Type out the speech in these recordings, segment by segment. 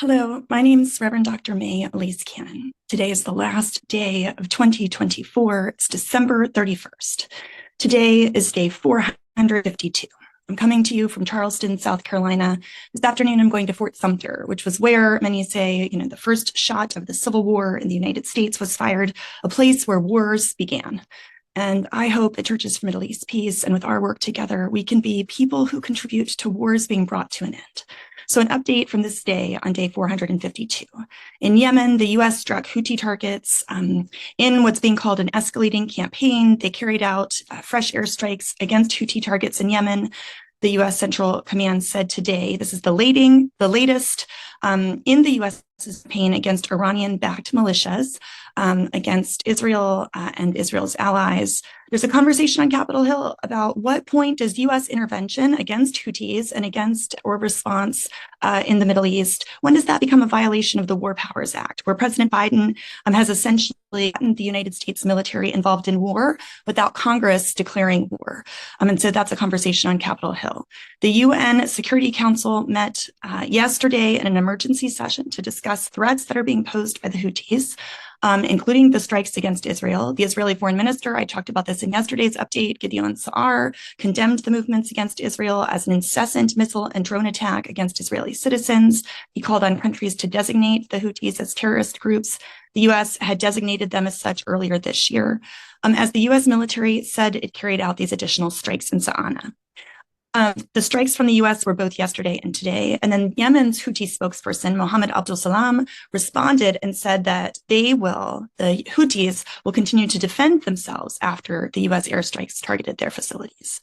Hello, my name is Reverend Dr. May Elise Cannon. Today is the last day of 2024. It's December 31st. Today is day 452. I'm coming to you from Charleston, South Carolina. This afternoon, I'm going to Fort Sumter, which was where many say, the first shot of the Civil War in the United States was fired, a place where wars began. And I hope at Churches for Middle East Peace and with our work together, we can be people who contribute to wars being brought to an end. So an update from this day on day 452. In Yemen, the U.S. struck Houthi targets in what's being called an escalating campaign. They carried out fresh airstrikes against Houthi targets in Yemen. The U.S. Central Command said today, this is the latest in the U.S. campaign against Iranian-backed militias, against Israel and Israel's allies. There's a conversation on Capitol Hill about what point does U.S. intervention against Houthis and against or response in the Middle East, when does that become a violation of the War Powers Act, where President Biden has essentially gotten the United States military involved in war without Congress declaring war. And so that's a conversation on Capitol Hill. The UN Security Council met yesterday in an emergency session to discuss threats that are being posed by the Houthis, including the strikes against Israel. The Israeli foreign minister, I talked about this in yesterday's update, Gideon Sa'ar, condemned the movements against Israel as an incessant missile and drone attack against Israeli citizens. He called on countries to designate the Houthis as terrorist groups. The U.S. had designated them as such earlier this year, as the U.S. military said it carried out these additional strikes in Sa'ana. The strikes from the U.S. were both yesterday and today. And then Yemen's Houthi spokesperson, Mohammed Abdul Salam, responded and said that the Houthis will continue to defend themselves after the U.S. airstrikes targeted their facilities.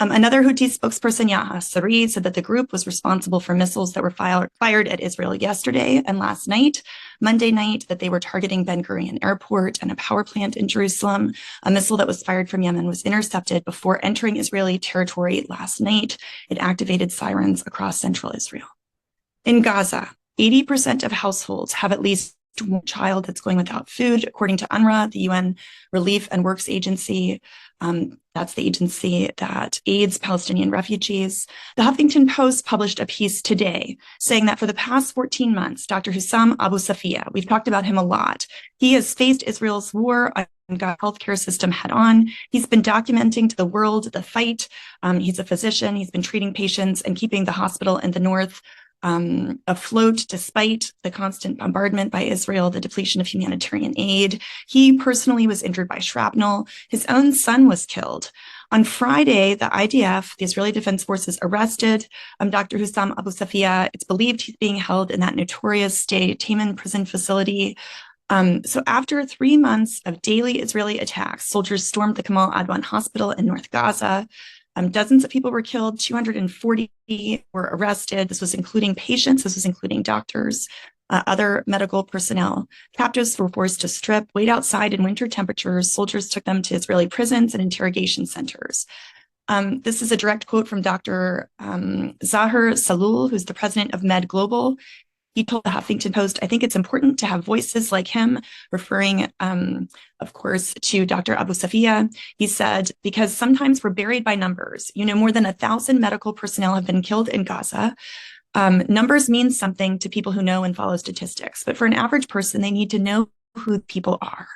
Another Houthi spokesperson, Yahya Saree, said that the group was responsible for missiles that were fired at Israel yesterday and last night. Monday night, that they were targeting Ben Gurion Airport and a power plant in Jerusalem. A missile that was fired from Yemen was intercepted before entering Israeli territory last night. It activated sirens across central Israel. In Gaza, 80% of households have at least one child that's going without food, according to UNRWA, the UN Relief and Works Agency. That's the agency that aids Palestinian refugees. The Huffington Post published a piece today saying that for the past 14 months, Dr. Hussam Abu Safia, we've talked about him a lot, he has faced Israel's war on the healthcare system head on. He's been documenting to the world the fight. He's a physician. He's been treating patients and keeping the hospital in the north afloat despite the constant bombardment by Israel, the depletion of humanitarian aid. He personally was injured by shrapnel. His own son was killed. On Friday, the IDF, the Israeli Defense Forces, arrested Dr. Hussam Abu Safia. It's believed he's being held in that notorious Taman prison facility. So after 3 months of daily Israeli attacks, soldiers stormed the Kamal Adwan Hospital in North Gaza. Dozens of people were killed, 240 were arrested. This was including patients, this was including doctors, other medical personnel. Captives were forced to strip, wait outside in winter temperatures. Soldiers took them to Israeli prisons and interrogation centers. This is a direct quote from Dr. Zahir Salul, who's the president of Med Global. He told the Huffington Post, I think it's important to have voices like him, referring, of course, to Dr. Abu Safia. He said, because sometimes we're buried by numbers. More than 1,000 medical personnel have been killed in Gaza. Numbers mean something to people who know and follow statistics, but for an average person, they need to know who people are.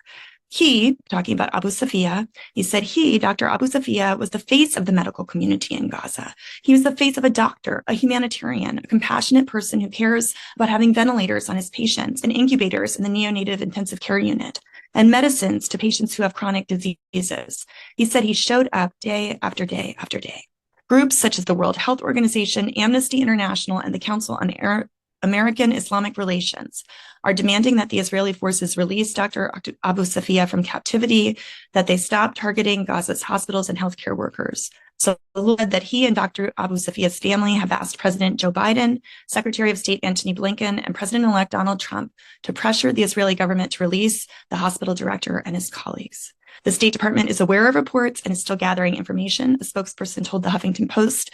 He, talking about Abu Safia, he said Dr. Abu Safia, was the face of the medical community in Gaza. He was the face of a doctor, a humanitarian, a compassionate person who cares about having ventilators on his patients and incubators in the neonatal intensive care unit and medicines to patients who have chronic diseases. He said he showed up day after day after day. Groups such as the World Health Organization, Amnesty International, and the Council on American Islamic Relations are demanding that the Israeli forces release Dr. Abu Safia from captivity, that they stop targeting Gaza's hospitals and healthcare workers. So that he and Dr. Abu Safia's family have asked President Joe Biden, Secretary of State Antony Blinken, and President-elect Donald Trump to pressure the Israeli government to release the hospital director and his colleagues. The State Department is aware of reports and is still gathering information. A spokesperson told the Huffington Post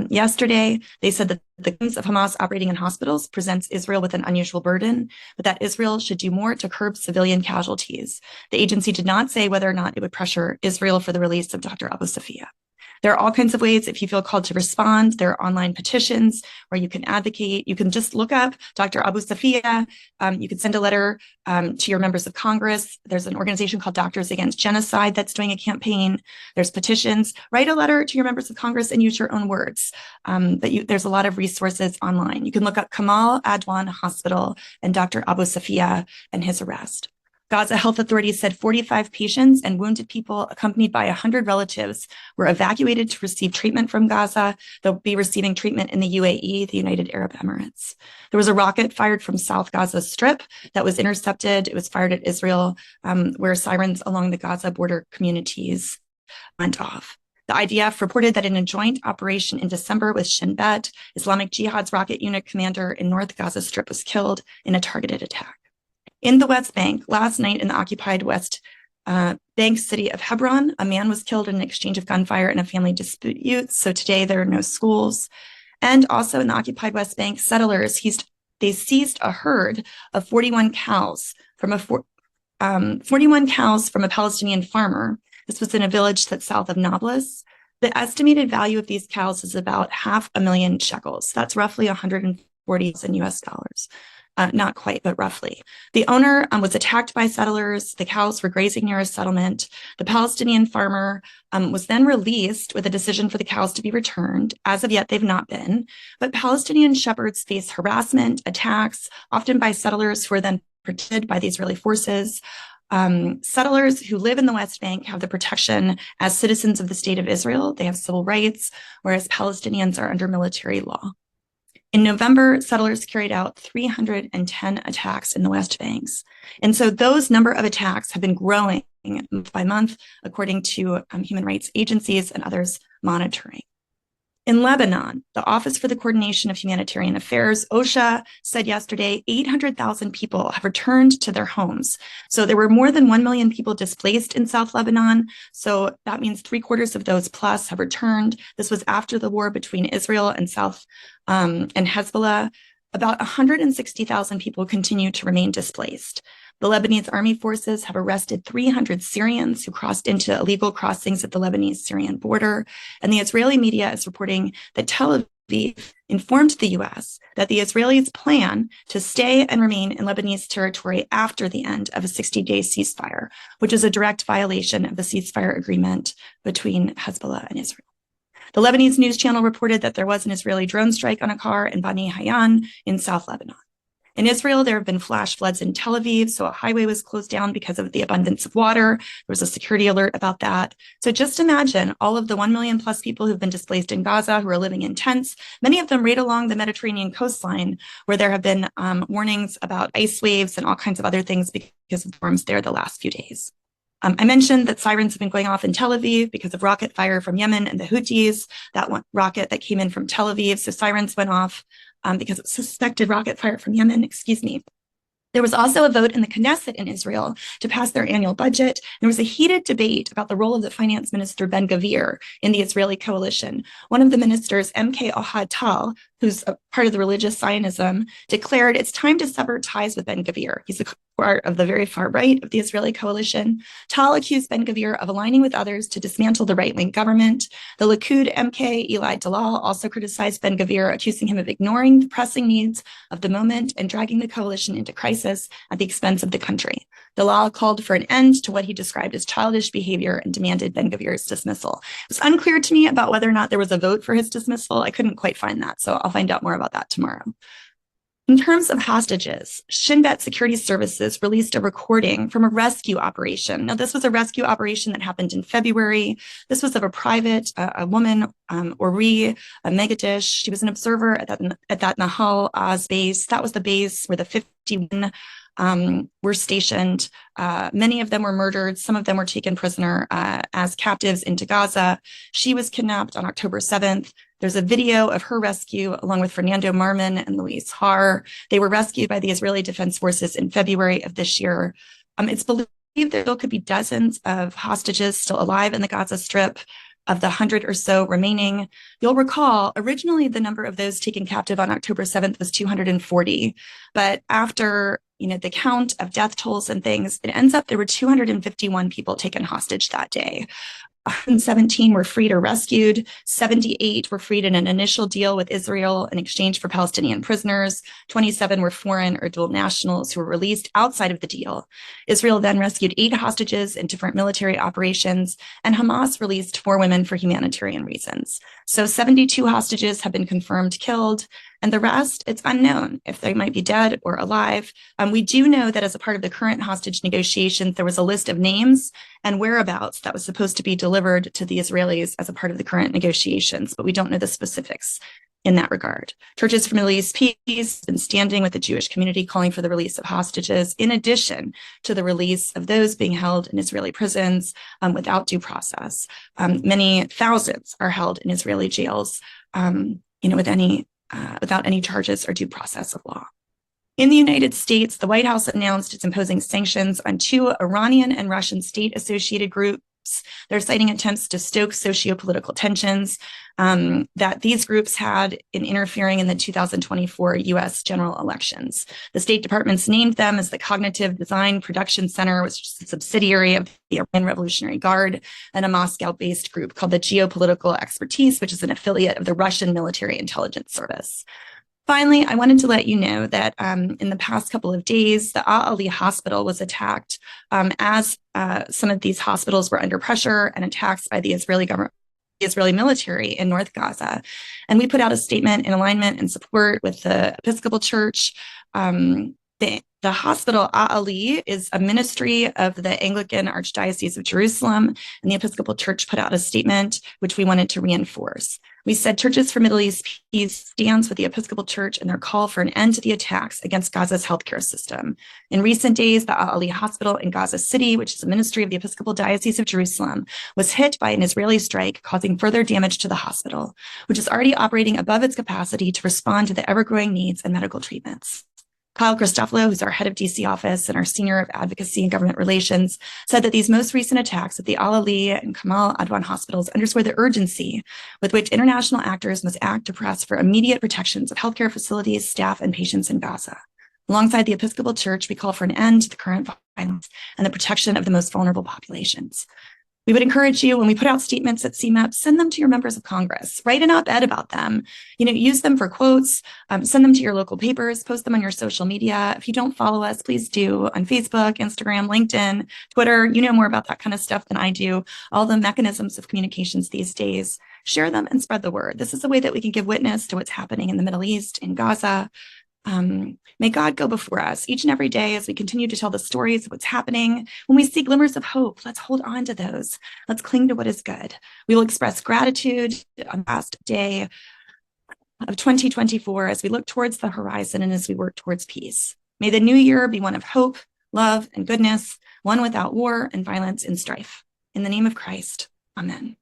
yesterday, they said that the claims of Hamas operating in hospitals presents Israel with an unusual burden, but that Israel should do more to curb civilian casualties. The agency did not say whether or not it would pressure Israel for the release of Dr. Abu Safia. There are all kinds of ways if you feel called to respond. There are online petitions where you can advocate. You can just look up Dr. Abu Safia. You can send a letter to your members of Congress. There's an organization called Doctors Against Genocide that's doing a campaign. There's petitions. Write a letter to your members of Congress and use your own words. There's a lot of resources online. You can look up Kamal Adwan Hospital and Dr. Abu Safia and his arrest. Gaza health authorities said 45 patients and wounded people accompanied by 100 relatives were evacuated to receive treatment from Gaza. They'll be receiving treatment in the UAE, the United Arab Emirates. There was a rocket fired from South Gaza Strip that was intercepted. It was fired at Israel, where sirens along the Gaza border communities went off. The IDF reported that in a joint operation in December with Shin Bet, Islamic Jihad's rocket unit commander in North Gaza Strip was killed in a targeted attack. In the West Bank, last night in the occupied West Bank city of Hebron, a man was killed in an exchange of gunfire in a family dispute. So today there are no schools. And also in the occupied West Bank, settlers, they seized a herd of 41 cows from a 41 cows from a Palestinian farmer. This was in a village that's south of Nablus. The estimated value of these cows is about $500,000 shekels. That's roughly 140,000 US dollars. Not quite, but roughly. The owner was attacked by settlers. The cows were grazing near a settlement. The Palestinian farmer was then released with a decision for the cows to be returned. As of yet, they've not been. But Palestinian shepherds face harassment, attacks, often by settlers who are then protected by the Israeli forces. Settlers who live in the West Bank have the protection as citizens of the state of Israel. They have civil rights, whereas Palestinians are under military law. In November, settlers carried out 310 attacks in the West Banks. And so those number of attacks have been growing month by month, according to human rights agencies and others monitoring. In Lebanon, the Office for the Coordination of Humanitarian Affairs, OSHA, said yesterday 800,000 people have returned to their homes. So there were more than 1 million people displaced in South Lebanon. So that means 3/4 of those plus have returned. This was after the war between Israel and and Hezbollah. About 160,000 people continue to remain displaced. The Lebanese army forces have arrested 300 Syrians who crossed into illegal crossings at the Lebanese-Syrian border. And the Israeli media is reporting that Tel Aviv informed the US that the Israelis plan to stay and remain in Lebanese territory after the end of a 60-day ceasefire, which is a direct violation of the ceasefire agreement between Hezbollah and Israel. The Lebanese news channel reported that there was an Israeli drone strike on a car in Bani Hayyan in South Lebanon. In Israel, there have been flash floods in Tel Aviv, so a highway was closed down because of the abundance of water. There was a security alert about that. So just imagine all of the 1 million plus people who've been displaced in Gaza who are living in tents, many of them right along the Mediterranean coastline, where there have been warnings about ice waves and all kinds of other things because of storms there the last few days. I mentioned that sirens have been going off in Tel Aviv because of rocket fire from Yemen and the Houthis, that one rocket that came in from Tel Aviv. So sirens went off because of suspected rocket fire from Yemen, excuse me. There was also a vote in the Knesset in Israel to pass their annual budget. There was a heated debate about the role of the finance minister Ben-Gvir in the Israeli coalition. One of the ministers, MK Ohad Tal, who's a part of the religious Zionism, declared it's time to sever ties with Ben-Gvir. He's a part of the very far right of the Israeli coalition. Tal accused Ben-Gvir of aligning with others to dismantle the right-wing government. The Likud MK Eli Dalal also criticized Ben-Gvir, accusing him of ignoring the pressing needs of the moment and dragging the coalition into crisis at the expense of the country. Dalal called for an end to what he described as childish behavior and demanded Ben-Gvir's dismissal. It was unclear to me about whether or not there was a vote for his dismissal. I couldn't quite find that, so I'll find out more about that tomorrow. In terms of hostages, Shin Bet Security Services released a recording from a rescue operation. Now, this was a rescue operation that happened in February. This was of a private, a woman, Ori Megadish. She was an observer at that Nahal Oz base. That was the base where the 51 were stationed. Many of them were murdered. Some of them were taken prisoner as captives into Gaza. She was kidnapped on October 7th. There's a video of her rescue along with Fernando Marman and Luis Har. They were rescued by the Israeli Defense Forces in February of this year. It's believed there still could be dozens of hostages still alive in the Gaza Strip. Of the 100 or so remaining, you'll recall originally the number of those taken captive on October 7th was 240. But after the count of death tolls and things, it ends up there were 251 people taken hostage that day. 117 were freed or rescued. 78 were freed in an initial deal with Israel in exchange for Palestinian prisoners. 27 were foreign or dual nationals who were released outside of the deal. Israel then rescued 8 hostages in different military operations, and Hamas released 4 women for humanitarian reasons. So 72 hostages have been confirmed killed, and the rest, it's unknown if they might be dead or alive. We do know that as a part of the current hostage negotiations, there was a list of names and whereabouts that was supposed to be delivered to the Israelis as a part of the current negotiations, but we don't know the specifics in that regard. Churches for Middle East Peace have been standing with the Jewish community calling for the release of hostages, in addition to the release of those being held in Israeli prisons without due process. Many thousands are held in Israeli jails, without any charges or due process of law. In the United States, the White House announced it's imposing sanctions on 2 Iranian and Russian state-associated groups. They're citing attempts to stoke socio-political tensions that these groups had in interfering in the 2024 U.S. general elections. The State Department's named them as the Cognitive Design Production Center, which is a subsidiary of the Iranian Revolutionary Guard, and a Moscow-based group called the Geopolitical Expertise, which is an affiliate of the Russian Military Intelligence Service. Finally, I wanted to let you know that in the past couple of days, the Al-Ali hospital was attacked as some of these hospitals were under pressure and attacks by the Israeli government, the Israeli military in North Gaza. And we put out a statement in alignment and support with the Episcopal Church. The hospital Al-Ali is a ministry of the Anglican Archdiocese of Jerusalem, and the Episcopal Church put out a statement which we wanted to reinforce. We said Churches for Middle East Peace stands with the Episcopal Church in their call for an end to the attacks against Gaza's healthcare system. In recent days, the Al-Ali Hospital in Gaza City, which is a ministry of the Episcopal Diocese of Jerusalem, was hit by an Israeli strike, causing further damage to the hospital, which is already operating above its capacity to respond to the ever-growing needs and medical treatments. Kyle Christophalo, who's our head of DC office and our senior of advocacy and government relations, said that these most recent attacks at the Al-Ali and Kamal Adwan hospitals underscore the urgency with which international actors must act to press for immediate protections of healthcare facilities, staff, and patients in Gaza. Alongside the Episcopal Church, we call for an end to the current violence and the protection of the most vulnerable populations. We would encourage you, when we put out statements at CMEP, send them to your members of Congress, write an op-ed about them, use them for quotes, send them to your local papers, post them on your social media. If you don't follow us, please do on Facebook, Instagram, LinkedIn, Twitter. You know more about that kind of stuff than I do. All the mechanisms of communications these days, share them and spread the word. This is a way that we can give witness to what's happening in the Middle East, in Gaza. May God go before us each and every day as we continue to tell the stories of what's happening. When we see glimmers of hope, let's hold on to those. Let's cling to what is good. We will express gratitude on the last day of 2024 as we look towards the horizon and as we work towards peace. May the new year be one of hope, love, and goodness, one without war and violence and strife. In the name of Christ, amen.